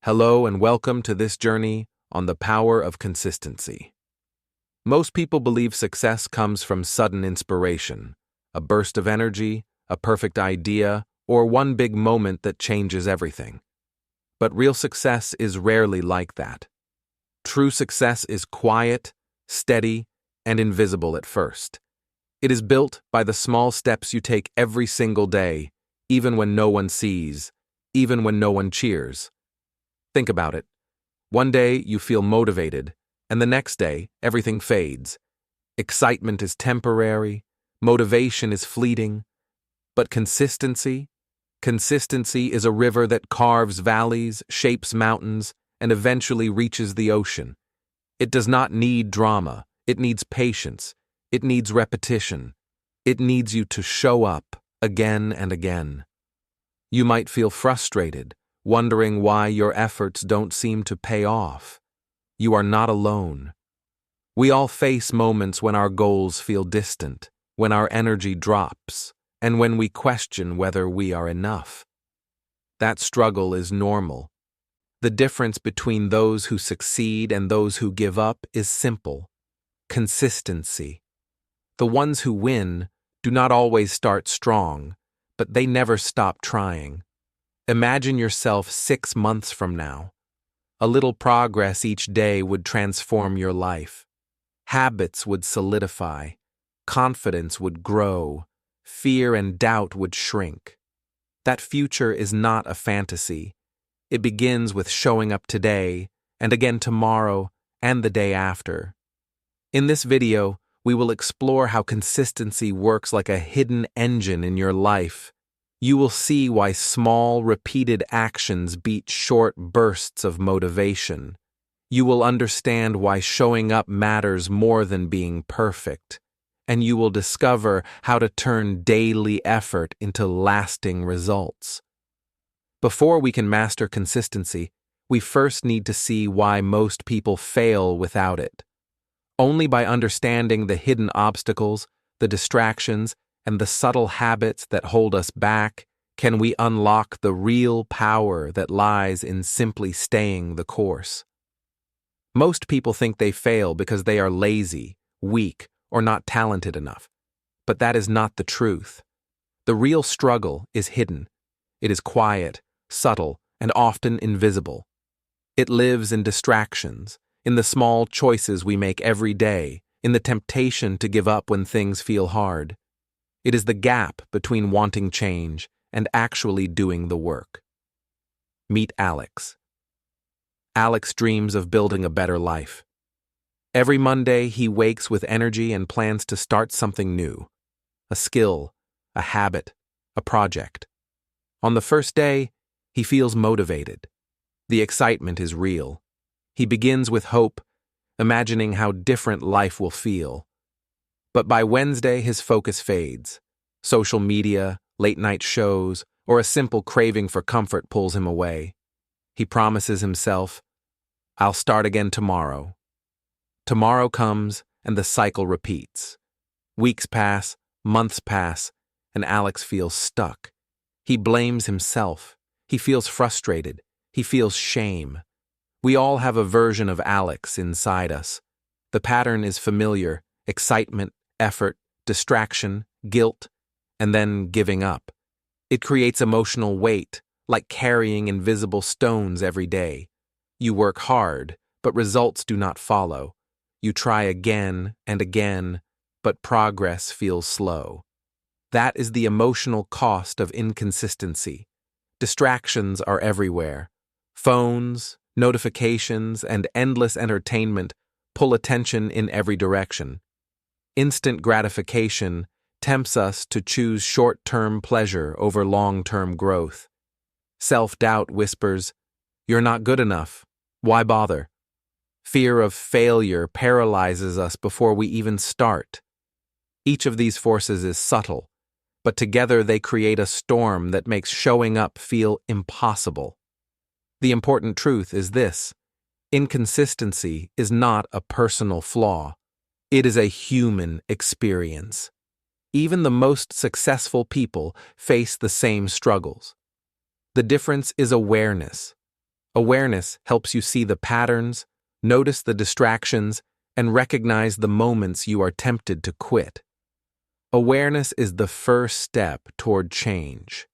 Hello and welcome to this journey on the power of consistency. Most people believe success comes from sudden inspiration, a burst of energy, a perfect idea, or one big moment that changes everything. But real success is rarely like that. True success is quiet, steady, and invisible at first. It is built by the small steps you take every single day, even when no one sees, even when no one cheers. Think about it. One day you feel motivated, and the next day everything fades. Excitement is temporary, motivation is fleeting, but consistency is a river that carves valleys, shapes mountains, and eventually reaches the ocean. It does not need drama, it needs patience, it needs repetition, it needs you to show up again and again. You might feel frustrated, wondering why your efforts don't seem to pay off. You are not alone. We all face moments when our goals feel distant, when our energy drops, and when we question whether we are enough. That struggle is normal. The difference between those who succeed and those who give up is simple: consistency. The ones who win do not always start strong, but they never stop trying. Imagine yourself 6 months from now. A little progress each day would transform your life. Habits would solidify. Confidence would grow. Fear and doubt would shrink. That future is not a fantasy. It begins with showing up today, and again tomorrow, and the day after. In this video, we will explore how consistency works like a hidden engine in your life. You will see why small, repeated actions beat short bursts of motivation. You will understand why showing up matters more than being perfect. And you will discover how to turn daily effort into lasting results. Before we can master consistency, we first need to see why most people fail without it. Only by understanding the hidden obstacles, the distractions, and the subtle habits that hold us back, can we unlock the real power that lies in simply staying the course. Most people think they fail because they are lazy, weak, or not talented enough. But that is not the truth. The real struggle is hidden. It is quiet, subtle, and often invisible. It lives in distractions, in the small choices we make every day, in the temptation to give up when things feel hard. It is the gap between wanting change and actually doing the work. Meet Alex. Alex dreams of building a better life. Every Monday, he wakes with energy and plans to start something new. A skill, a habit, a project. On the first day, he feels motivated. The excitement is real. He begins with hope, imagining how different life will feel. But by Wednesday, his focus fades. Social media, late-night shows, or a simple craving for comfort pulls him away. He promises himself, "I'll start again tomorrow." Tomorrow comes, and the cycle repeats. Weeks pass, months pass, and Alex feels stuck. He blames himself. He feels frustrated. He feels shame. We all have a version of Alex inside us. The pattern is familiar: excitement, effort, distraction, guilt, and then giving up. It creates emotional weight, like carrying invisible stones every day. You work hard, but results do not follow. You try again and again, but progress feels slow. That is the emotional cost of inconsistency. Distractions are everywhere. Phones, notifications, and endless entertainment pull attention in every direction. Instant gratification tempts us to choose short-term pleasure over long-term growth. Self-doubt whispers, "You're not good enough. Why bother?" Fear of failure paralyzes us before we even start. Each of these forces is subtle, but together they create a storm that makes showing up feel impossible. The important truth is this: inconsistency is not a personal flaw. It is a human experience. Even the most successful people face the same struggles. The difference is awareness. Awareness helps you see the patterns, notice the distractions, and recognize the moments you are tempted to quit. Awareness is the first step toward change.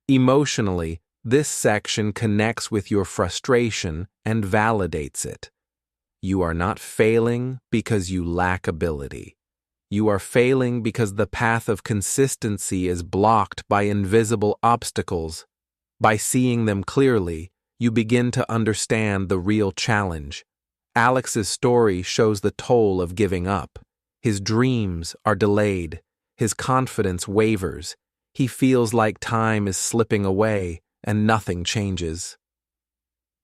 Emotionally, this section connects with your frustration and validates it. You are not failing because you lack ability. You are failing because the path of consistency is blocked by invisible obstacles. By seeing them clearly, you begin to understand the real challenge. Alex's story shows the toll of giving up. His dreams are delayed. His confidence wavers. He feels like time is slipping away and nothing changes.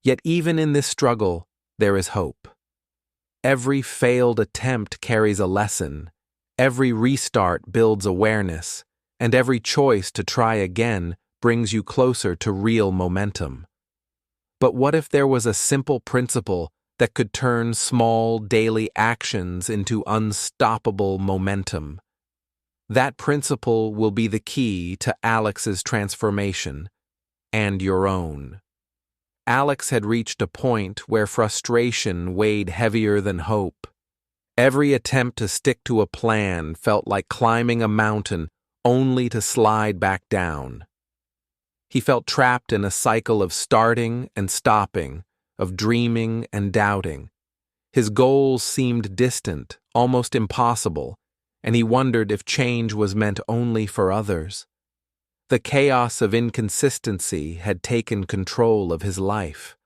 Yet even in this struggle, there is hope. Every failed attempt carries a lesson. Every restart builds awareness, and every choice to try again brings you closer to real momentum. But what if there was a simple principle that could turn small daily actions into unstoppable momentum? That principle will be the key to Alex's transformation and your own. Alex had reached a point where frustration weighed heavier than hope. Every attempt to stick to a plan felt like climbing a mountain only to slide back down. He felt trapped in a cycle of starting and stopping, of dreaming and doubting. His goals seemed distant, almost impossible, and he wondered if change was meant only for others. The chaos of inconsistency had taken control of his life.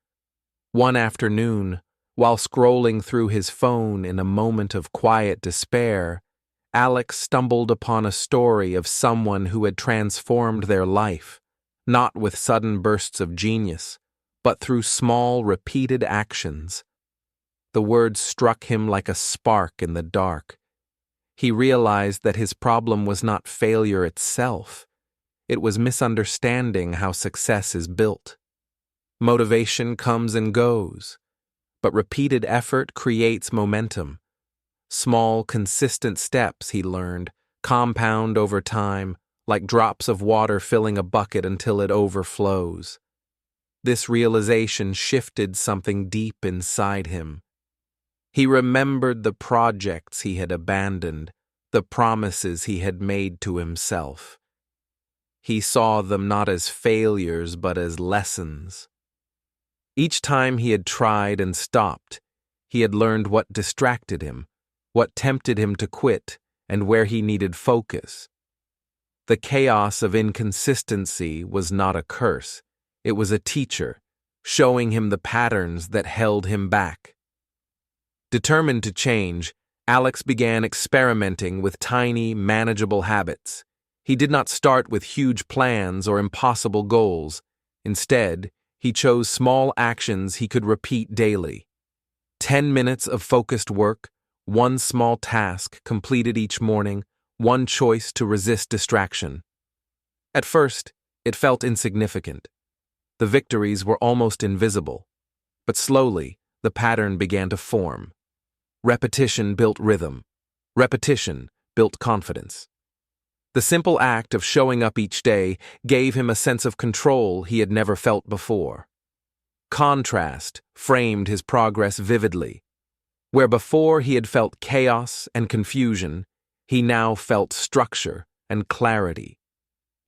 One afternoon, while scrolling through his phone in a moment of quiet despair, Alex stumbled upon a story of someone who had transformed their life, not with sudden bursts of genius, but through small, repeated actions. The words struck him like a spark in the dark. He realized that his problem was not failure itself. It was misunderstanding how success is built. Motivation comes and goes, but repeated effort creates momentum. Small, consistent steps, he learned, compound over time, like drops of water filling a bucket until it overflows. This realization shifted something deep inside him. He remembered the projects he had abandoned, the promises he had made to himself. He saw them not as failures but as lessons. Each time he had tried and stopped, he had learned what distracted him, what tempted him to quit, and where he needed focus. The chaos of inconsistency was not a curse. It was a teacher, showing him the patterns that held him back. Determined to change, Alex began experimenting with tiny, manageable habits. He did not start with huge plans or impossible goals. Instead, he chose small actions he could repeat daily. 10 minutes of focused work, one small task completed each morning, one choice to resist distraction. At first, it felt insignificant. The victories were almost invisible, but slowly, the pattern began to form. Repetition built rhythm. Repetition built confidence. The simple act of showing up each day gave him a sense of control he had never felt before. Contrast framed his progress vividly. Where before he had felt chaos and confusion, he now felt structure and clarity.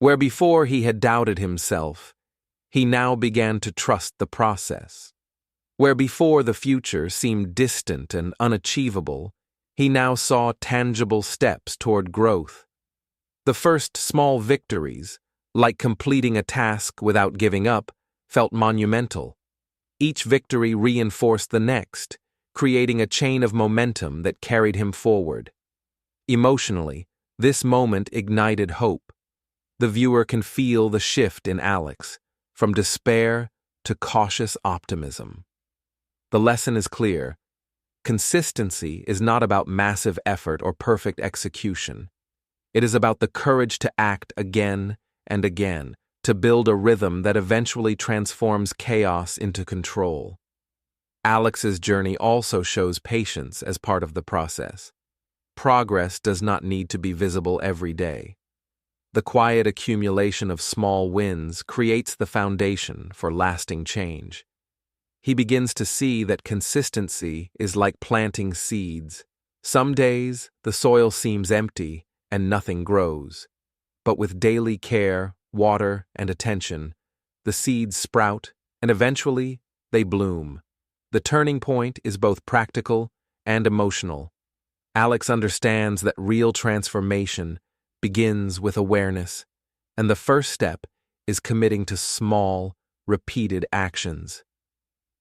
Where before he had doubted himself, he now began to trust the process. Where before the future seemed distant and unachievable, he now saw tangible steps toward growth. The first small victories, like completing a task without giving up, felt monumental. Each victory reinforced the next, creating a chain of momentum that carried him forward. Emotionally, this moment ignited hope. The viewer can feel the shift in Alex, from despair to cautious optimism. The lesson is clear. Consistency is not about massive effort or perfect execution. It is about the courage to act again and again, to build a rhythm that eventually transforms chaos into control. Alex's journey also shows patience as part of the process. Progress does not need to be visible every day. The quiet accumulation of small wins creates the foundation for lasting change. he begins to see that consistency is like planting seeds. Some days, the soil seems empty and nothing grows. But with daily care, water, and attention, the seeds sprout, and eventually, they bloom. The turning point is both practical and emotional. Alex understands that real transformation begins with awareness, and the first step is committing to small, repeated actions.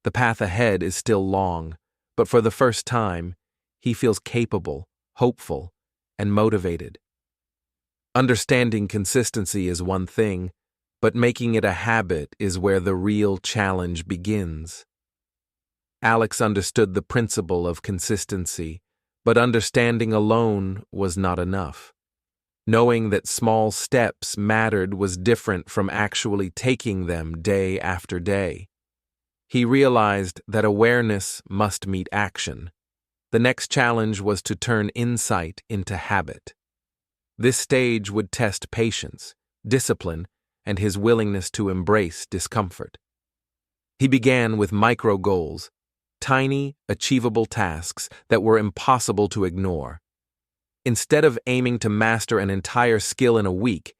The path ahead is still long, but for the first time, he feels capable, hopeful, and motivated. Understanding consistency is one thing, but making it a habit is where the real challenge begins. Alex understood the principle of consistency, but understanding alone was not enough. Knowing that small steps mattered was different from actually taking them day after day. He realized that awareness must meet action. The next challenge was to turn insight into habit. This stage would test patience, discipline, and his willingness to embrace discomfort. He began with micro goals, tiny, achievable tasks that were impossible to ignore. Instead of aiming to master an entire skill in a week,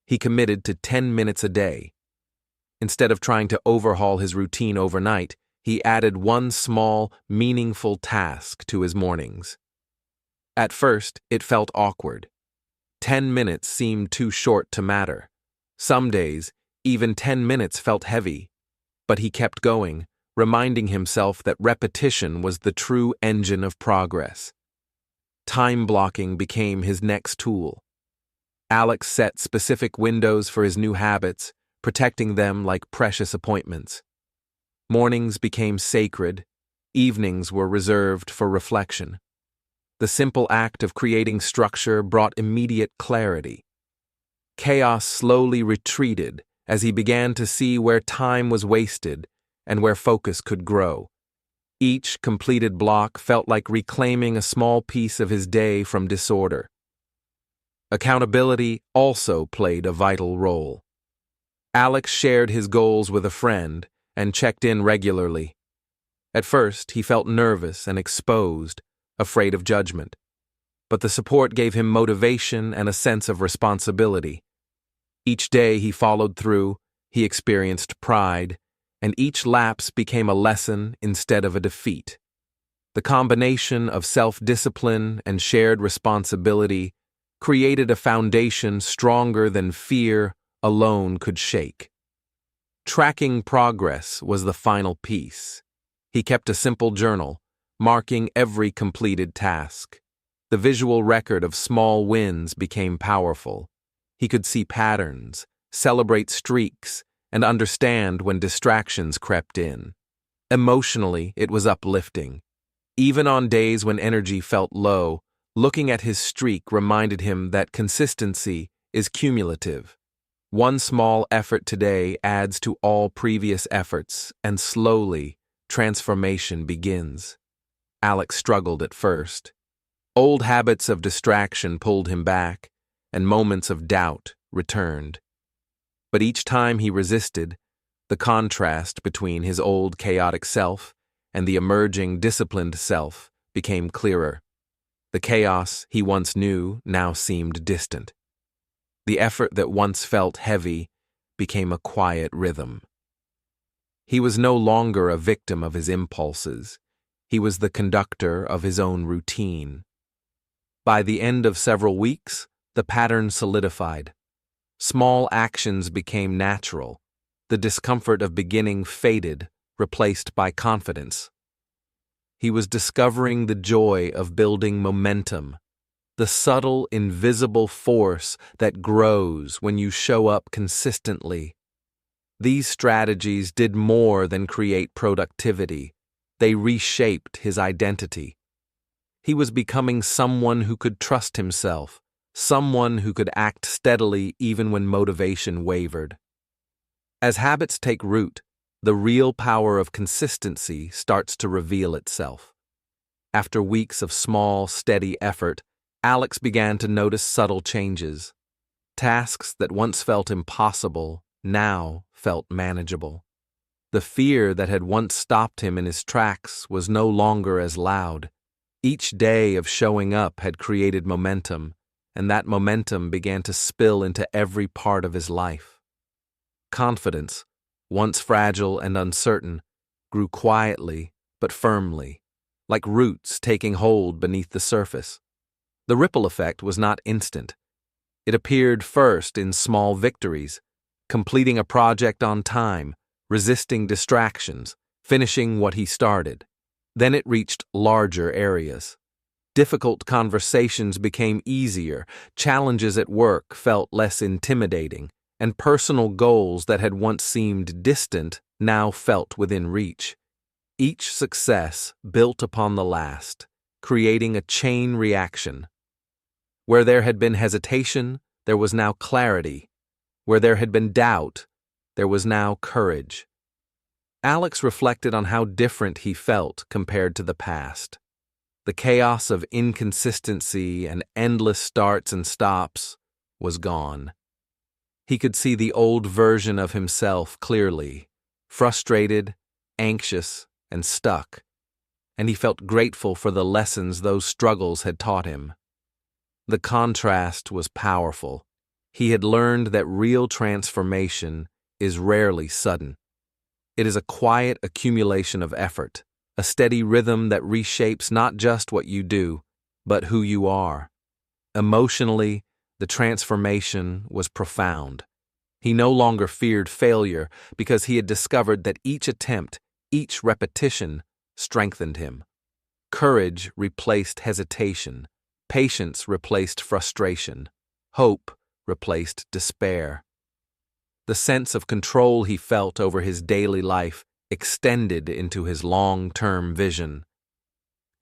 he committed to 10 minutes a day. Instead of trying to overhaul his routine overnight, he added one small, meaningful task to his mornings. At first, it felt awkward. 10 minutes seemed too short to matter. Some days, even 10 minutes felt heavy. But he kept going, reminding himself that repetition was the true engine of progress. Time blocking became his next tool. Alex set specific windows for his new habits, protecting them like precious appointments. Mornings became sacred, evenings were reserved for reflection. The simple act of creating structure brought immediate clarity. Chaos slowly retreated as he began to see where time was wasted and where focus could grow. Each completed block felt like reclaiming a small piece of his day from disorder. Accountability also played a vital role. Alex shared his goals with a friend and checked in regularly. At first, he felt nervous and exposed, afraid of judgment. But the support gave him motivation and a sense of responsibility. Each day he followed through, he experienced pride, and each lapse became a lesson instead of a defeat. The combination of self-discipline and shared responsibility created a foundation stronger than fear alone could shake. Tracking progress was the final piece. He kept a simple journal, marking every completed task. The visual record of small wins became powerful. He could see patterns, celebrate streaks, and understand when distractions crept in. Emotionally, it was uplifting. Even on days when energy felt low, looking at his streak reminded him that consistency is cumulative. One small effort today adds to all previous efforts, and slowly, transformation begins. Alex struggled at first. Old habits of distraction pulled him back, and moments of doubt returned. But each time he resisted, the contrast between his old chaotic self and the emerging disciplined self became clearer. The chaos he once knew now seemed distant. The effort that once felt heavy became a quiet rhythm. He was no longer a victim of his impulses. He was the conductor of his own routine. By the end of several weeks, the pattern solidified. Small actions became natural. The discomfort of beginning faded, replaced by confidence. He was discovering the joy of building momentum, the subtle, invisible force that grows when you show up consistently. These strategies did more than create productivity. They reshaped his identity. He was becoming someone who could trust himself, someone who could act steadily even when motivation wavered. As habits take root, the real power of consistency starts to reveal itself. After weeks of small, steady effort, Alex began to notice subtle changes. Tasks that once felt impossible now felt manageable. The fear that had once stopped him in his tracks was no longer as loud. Each day of showing up had created momentum, and that momentum began to spill into every part of his life. Confidence, once fragile and uncertain, grew quietly but firmly, like roots taking hold beneath the surface. The ripple effect was not instant. It appeared first in small victories, completing a project on time, resisting distractions, finishing what he started. Then it reached larger areas. Difficult conversations became easier, challenges at work felt less intimidating, and personal goals that had once seemed distant now felt within reach. Each success built upon the last, creating a chain reaction. Where there had been hesitation, there was now clarity. Where there had been doubt, there was now courage. Alex reflected on how different he felt compared to the past. The chaos of inconsistency and endless starts and stops was gone. He could see the old version of himself clearly, frustrated, anxious, and stuck, and he felt grateful for the lessons those struggles had taught him. The contrast was powerful. He had learned that real transformation is rarely sudden. It is a quiet accumulation of effort, a steady rhythm that reshapes not just what you do, but who you are. Emotionally, the transformation was profound. He no longer feared failure because he had discovered that each attempt, each repetition, strengthened him. Courage replaced hesitation. Patience replaced frustration. Hope replaced despair. The sense of control he felt over his daily life extended into his long-term vision.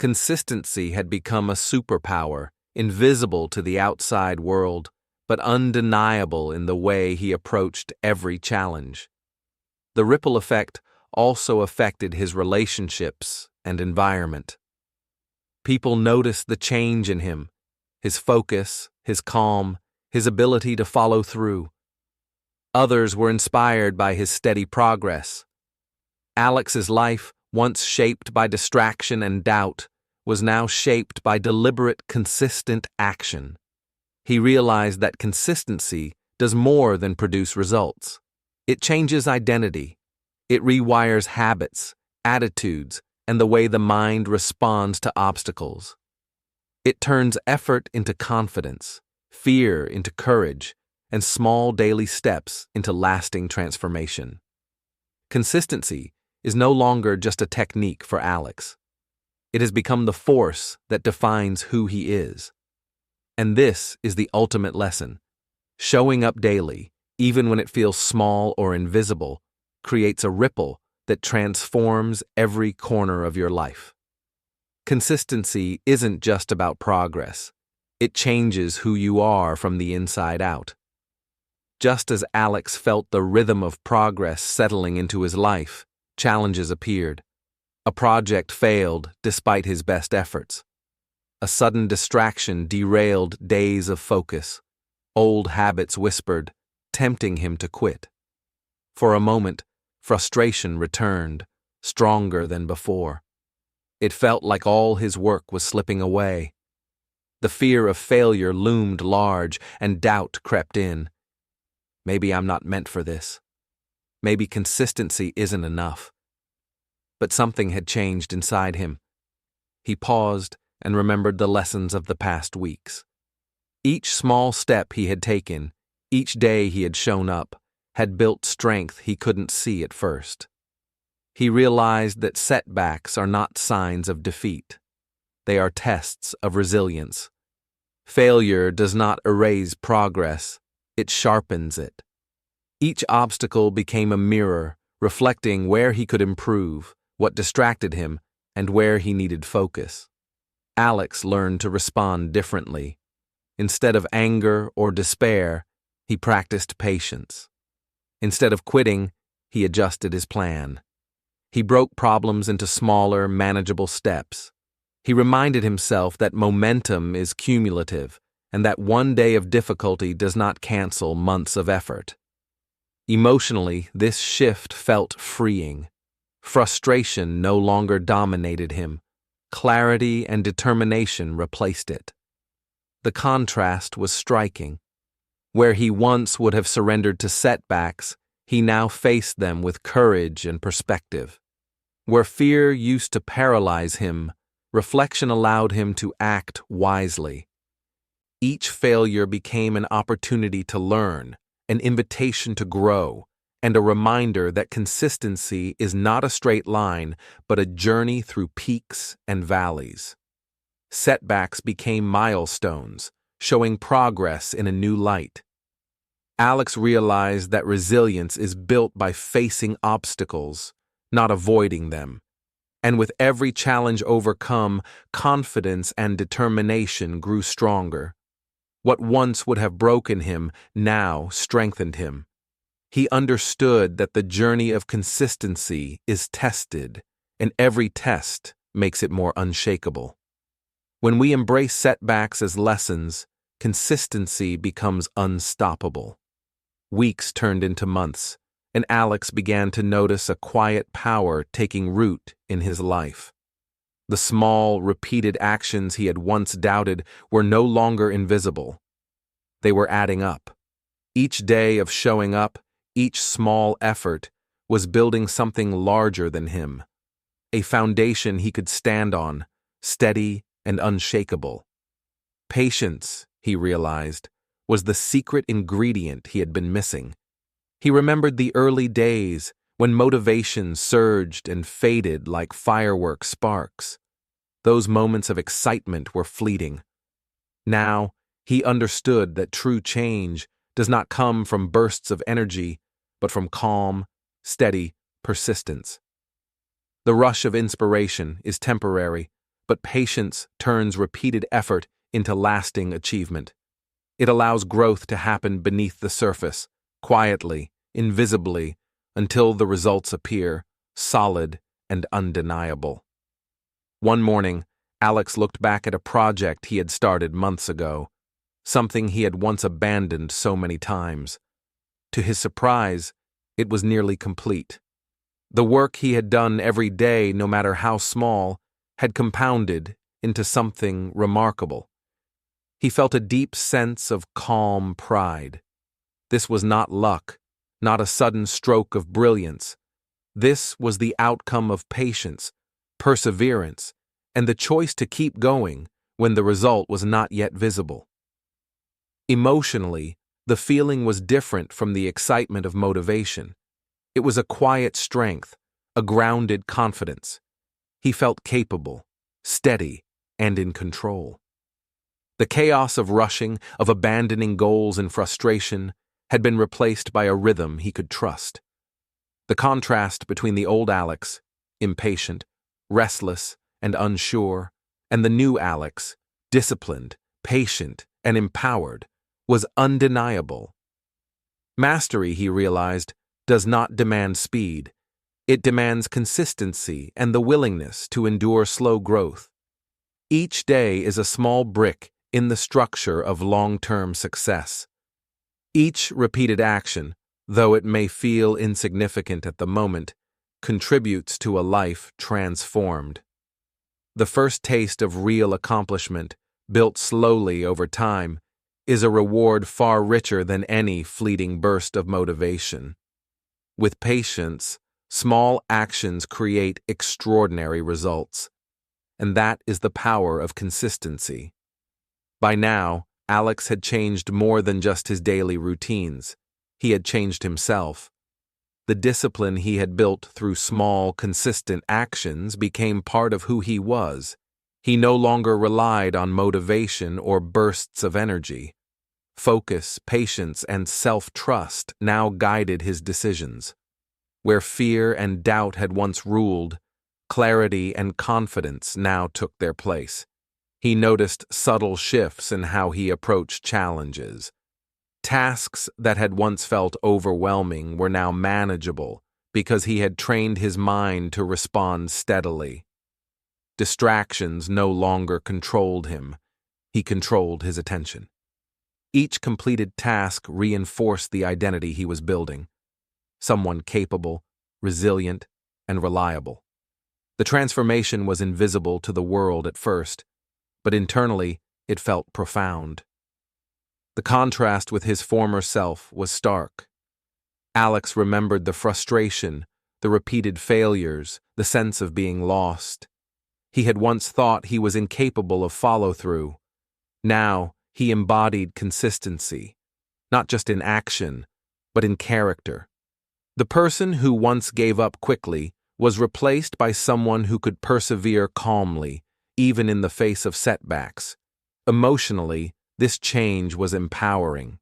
Consistency had become a superpower, invisible to the outside world, but undeniable in the way he approached every challenge. The ripple effect also affected his relationships and environment. People noticed the change in him, his focus, his calm, his ability to follow through. Others were inspired by his steady progress. Alex's life, once shaped by distraction and doubt, was now shaped by deliberate, consistent action. He realized that consistency does more than produce results. It changes identity. It rewires habits, attitudes, and the way the mind responds to obstacles. It turns effort into confidence, fear into courage, and small daily steps into lasting transformation. Consistency is no longer just a technique for Alex. It has become the force that defines who he is. And this is the ultimate lesson. Showing up daily, even when it feels small or invisible, creates a ripple that transforms every corner of your life. Consistency isn't just about progress. It changes who you are from the inside out. Just as Alex felt the rhythm of progress settling into his life, challenges appeared. A project failed despite his best efforts. A sudden distraction derailed days of focus. Old habits whispered, tempting him to quit. For a moment, frustration returned, stronger than before. It felt like all his work was slipping away. The fear of failure loomed large, and doubt crept in. Maybe I'm not meant for this. Maybe consistency isn't enough. But something had changed inside him. He paused and remembered the lessons of the past weeks. Each small step he had taken, each day he had shown up, had built strength he couldn't see at first. He realized that setbacks are not signs of defeat. They are tests of resilience. Failure does not erase progress, it sharpens it. Each obstacle became a mirror, reflecting where he could improve, what distracted him, and where he needed focus. Alex learned to respond differently. Instead of anger or despair, he practiced patience. Instead of quitting, he adjusted his plan. He broke problems into smaller, manageable steps. He reminded himself that momentum is cumulative and that one day of difficulty does not cancel months of effort. Emotionally, this shift felt freeing. Frustration no longer dominated him. Clarity and determination replaced it. The contrast was striking. Where he once would have surrendered to setbacks, he now faced them with courage and perspective. Where fear used to paralyze him, reflection allowed him to act wisely. Each failure became an opportunity to learn, an invitation to grow, and a reminder that consistency is not a straight line, but a journey through peaks and valleys. Setbacks became milestones, showing progress in a new light. Alex realized that resilience is built by facing obstacles, not avoiding them. And with every challenge overcome, confidence and determination grew stronger. What once would have broken him now strengthened him. He understood that the journey of consistency is tested, and every test makes it more unshakable. When we embrace setbacks as lessons, consistency becomes unstoppable. Weeks turned into months, and Alex began to notice a quiet power taking root in his life. The small, repeated actions he had once doubted were no longer invisible. They were adding up. Each day of showing up, each small effort, was building something larger than him. A foundation he could stand on, steady and unshakable. Patience, he realized, was the secret ingredient he had been missing. He remembered the early days when motivation surged and faded like firework sparks. Those moments of excitement were fleeting. Now, he understood that true change does not come from bursts of energy, but from calm, steady persistence. The rush of inspiration is temporary, but patience turns repeated effort into lasting achievement. It allows growth to happen beneath the surface, quietly, invisibly, until the results appear, solid and undeniable. One morning, Alex looked back at a project he had started months ago, something he had once abandoned so many times. To his surprise, it was nearly complete. The work he had done every day, no matter how small, had compounded into something remarkable. He felt a deep sense of calm pride. This was not luck, not a sudden stroke of brilliance. This was the outcome of patience, perseverance, and the choice to keep going when the result was not yet visible. Emotionally, the feeling was different from the excitement of motivation. It was a quiet strength, a grounded confidence. He felt capable, steady, and in control. The chaos of rushing, of abandoning goals in frustration, had been replaced by a rhythm he could trust. The contrast between the old Alex, impatient, restless, and unsure, and the new Alex, disciplined, patient, and empowered, was undeniable. Mastery, he realized, does not demand speed. It demands consistency and the willingness to endure slow growth. Each day is a small brick in the structure of long-term success. Each repeated action, though it may feel insignificant at the moment, contributes to a life transformed. The first taste of real accomplishment, built slowly over time, is a reward far richer than any fleeting burst of motivation. With patience, small actions create extraordinary results. And that is the power of consistency. By now, Alex had changed more than just his daily routines. He had changed himself. The discipline he had built through small, consistent actions became part of who he was. He no longer relied on motivation or bursts of energy. Focus, patience, and self-trust now guided his decisions. Where fear and doubt had once ruled, clarity and confidence now took their place. He noticed subtle shifts in how he approached challenges. Tasks that had once felt overwhelming were now manageable because he had trained his mind to respond steadily. Distractions no longer controlled him. He controlled his attention. Each completed task reinforced the identity he was building. someone capable, resilient, and reliable. The transformation was invisible to the world at first, but internally it felt profound. The contrast with his former self was stark. Alex remembered the frustration, the repeated failures, the sense of being lost. He had once thought he was incapable of follow-through. Now, he embodied consistency, not just in action, but in character. The person who once gave up quickly was replaced by someone who could persevere calmly, even in the face of setbacks. Emotionally, this change was empowering.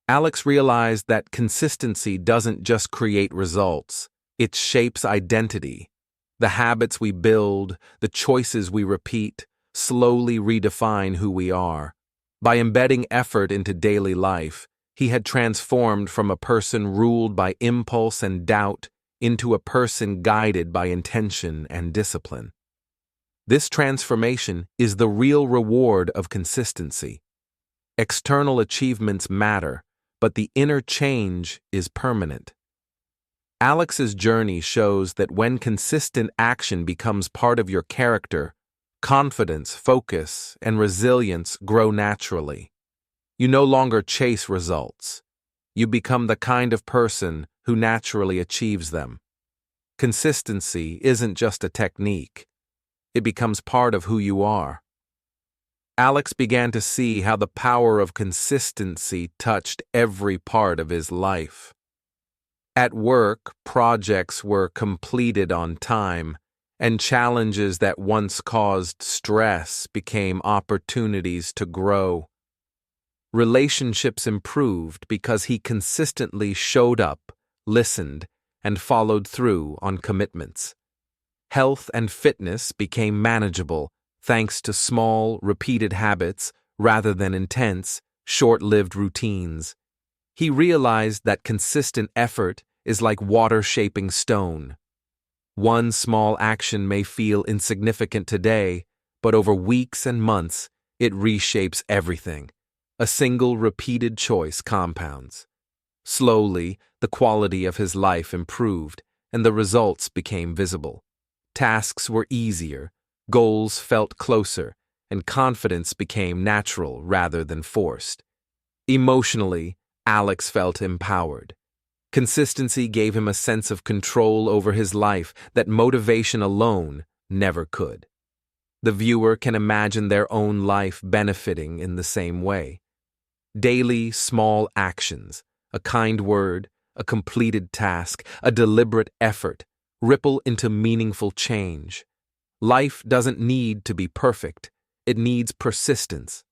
Alex realized that consistency doesn't just create results, it shapes identity. The habits we build, the choices we repeat, slowly redefine who we are. By embedding effort into daily life, he had transformed from a person ruled by impulse and doubt into a person guided by intention and discipline. This transformation is the real reward of consistency. External achievements matter, but the inner change is permanent. Alex's journey shows that when consistent action becomes part of your character, confidence, focus, and resilience grow naturally. You no longer chase results. You become the kind of person who naturally achieves them. Consistency isn't just a technique. It becomes part of who you are. Alex began to see how the power of consistency touched every part of his life. At work, projects were completed on time, and challenges that once caused stress became opportunities to grow. Relationships improved because he consistently showed up, listened, and followed through on commitments. Health and fitness became manageable thanks to small, repeated habits rather than intense, short-lived routines. He realized that consistent effort is like water shaping stone. One small action may feel insignificant today, but over weeks and months, it reshapes everything. A single repeated choice compounds. Slowly, the quality of his life improved, and the results became visible. Tasks were easier, goals felt closer, and confidence became natural rather than forced. Emotionally, Alex felt empowered. Consistency gave him a sense of control over his life that motivation alone never could. The viewer can imagine their own life benefiting in the same way. Daily, small actions, a kind word, a completed task, a deliberate effort, ripple into meaningful change. Life doesn't need to be perfect. It needs persistence.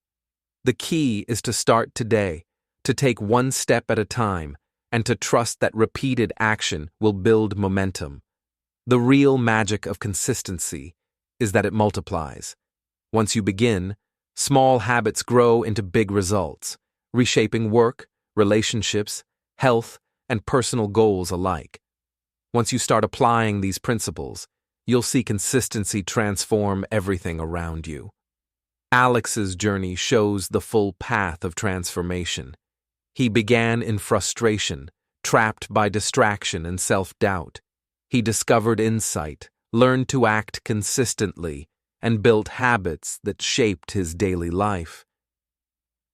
The key is to start today, to take one step at a time, and to trust that repeated action will build momentum. The real magic of consistency is that it multiplies. Once you begin, small habits grow into big results, reshaping work, relationships, health, and personal goals alike. Once you start applying these principles, you'll see consistency transform everything around you. Alex's journey shows the full path of transformation. He began in frustration, trapped by distraction and self-doubt. He discovered insight, learned to act consistently, and built habits that shaped his daily life.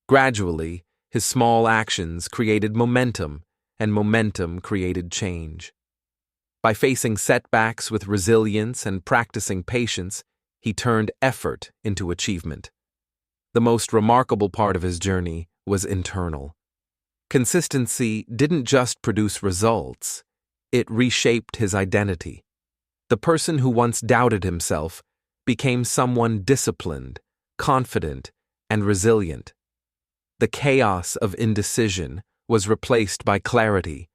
Gradually, his small actions created momentum, and momentum created change. By facing setbacks with resilience and practicing patience, he turned effort into achievement. The most remarkable part of his journey was internal. Consistency didn't just produce results, it reshaped his identity. The person who once doubted himself became someone disciplined, confident, and resilient. The chaos of indecision was replaced by clarity.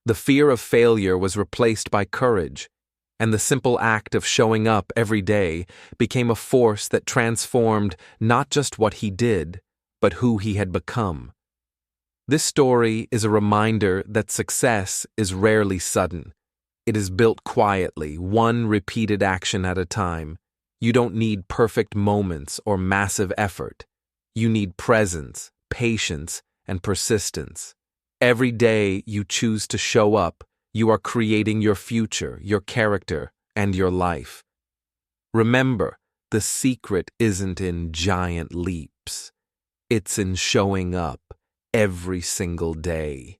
The fear of failure was replaced by courage, and the simple act of showing up every day became a force that transformed not just what he did, but who he had become. This story is a reminder that success is rarely sudden. It is built quietly, one repeated action at a time. You don't need perfect moments or massive effort. You need presence, patience, and persistence. Every day you choose to show up, You are creating your future, your character, and your life. Remember, the secret isn't in giant leaps. It's in showing up every single day.